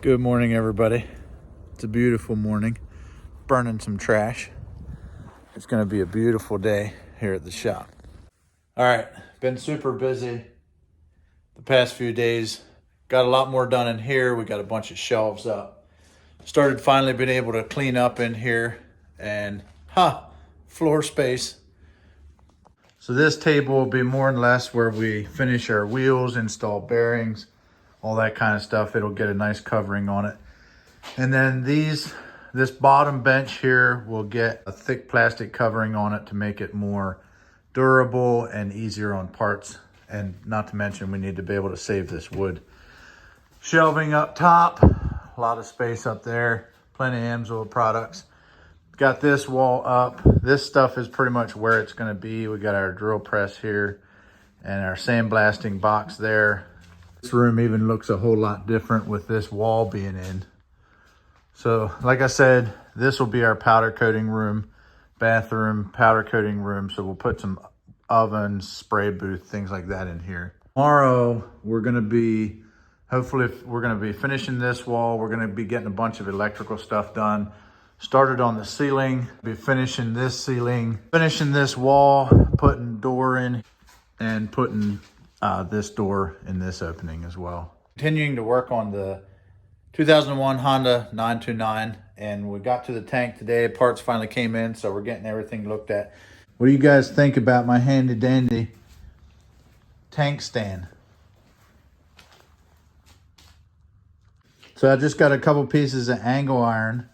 Good morning, everybody. It's a beautiful morning. Burning some trash. It's going to be a beautiful day here at the shop. All right, been super busy the past few days. Got a lot more done in here. We got a bunch of shelves up. Started finally being able to clean up in here and floor space. So this table will be more or less where we finish our wheels, install bearings, all that kind of stuff. It'll get a nice covering on it. And then this bottom bench here will get a thick plastic covering on it to make it more durable and easier on parts. And not to mention, we need to be able to save this wood. Shelving up top, a lot of space up there, plenty of Amsoil products. Got this wall up. This stuff is pretty much where it's gonna be. We got our drill press here and our sandblasting box there. This room even looks a whole lot different with this wall being in. So like I said, this will be our powder coating room, bathroom, powder coating room. So we'll put some ovens, spray booth, things like that in here. Tomorrow, we're gonna be finishing this wall. We're gonna be getting a bunch of electrical stuff done. Started on the ceiling, be finishing this ceiling, finishing this wall, putting door in, and putting this door in this opening as well. Continuing to work on the 2001 Honda 929, and we got to the tank today. Parts finally came in, so we're getting everything looked at. What do you guys think about my handy dandy tank stand? So I just got a couple pieces of angle iron,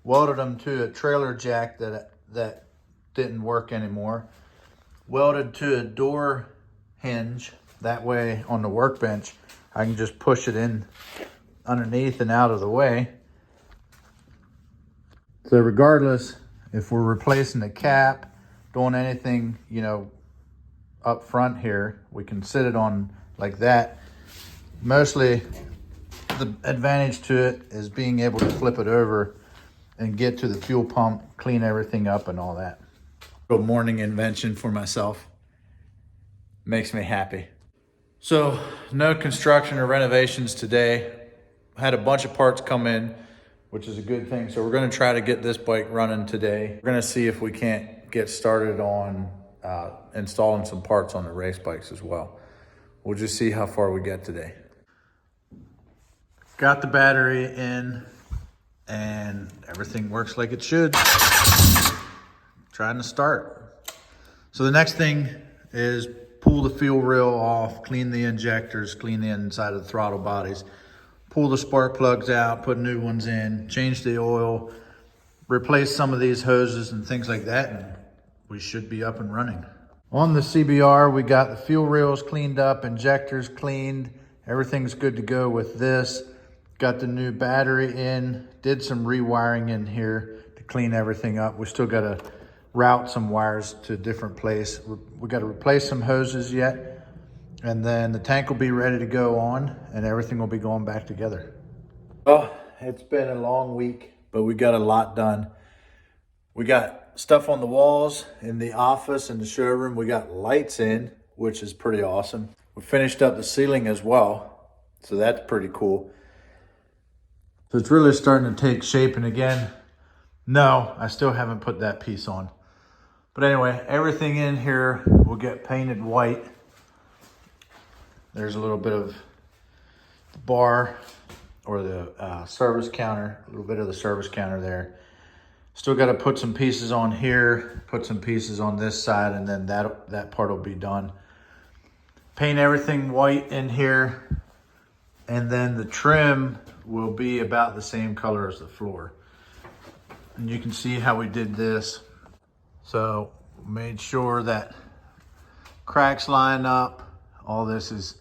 welded them to a trailer jack that didn't work anymore. Welded to a door hinge. That way on the workbench, I can just push it in underneath and out of the way. So regardless, if we're replacing the cap, doing anything, up front here, we can sit it on like that. Mostly the advantage to it is being able to flip it over and get to the fuel pump, clean everything up and all that. Good morning invention for myself. Makes me happy. So no construction or renovations today. Had a bunch of parts come in, which is a good thing. So we're gonna try to get this bike running today. We're gonna see if we can't get started on installing some parts on the race bikes as well. We'll just see how far we get today. Got the battery in and everything works like it should. Trying to start. So the next thing is pull the fuel rail off, clean the injectors, clean the inside of the throttle bodies, pull the spark plugs out, put new ones in, change the oil, replace some of these hoses and things like that, and we should be up and running. On the CBR, we got the fuel rails cleaned up, injectors cleaned, everything's good to go with this. Got the new battery in, did some rewiring in here to clean everything up. We still gotta route some wires to a different place. We got to replace some hoses yet, and then the tank will be ready to go on and everything will be going back together. Well, it's been a long week, but we got a lot done. We got stuff on the walls in the office and the showroom. We got lights in, which is pretty awesome. We finished up the ceiling as well, so that's pretty cool. So it's really starting to take shape, and again, no, I still haven't put that piece on. But anyway, everything in here will get painted white. There's a little bit of the bar or the service counter, a little bit of the service counter there. Still got to put some pieces on here, put some pieces on this side, and then that part will be done. Paint everything white in here, and then the trim will be about the same color as the floor. And you can see how we did this. So made sure that cracks line up. All this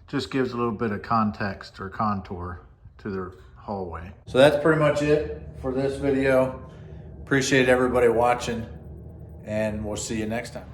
just gives a little bit of context or contour to the hallway. So that's pretty much it for this video. Appreciate everybody watching, and we'll see you next time.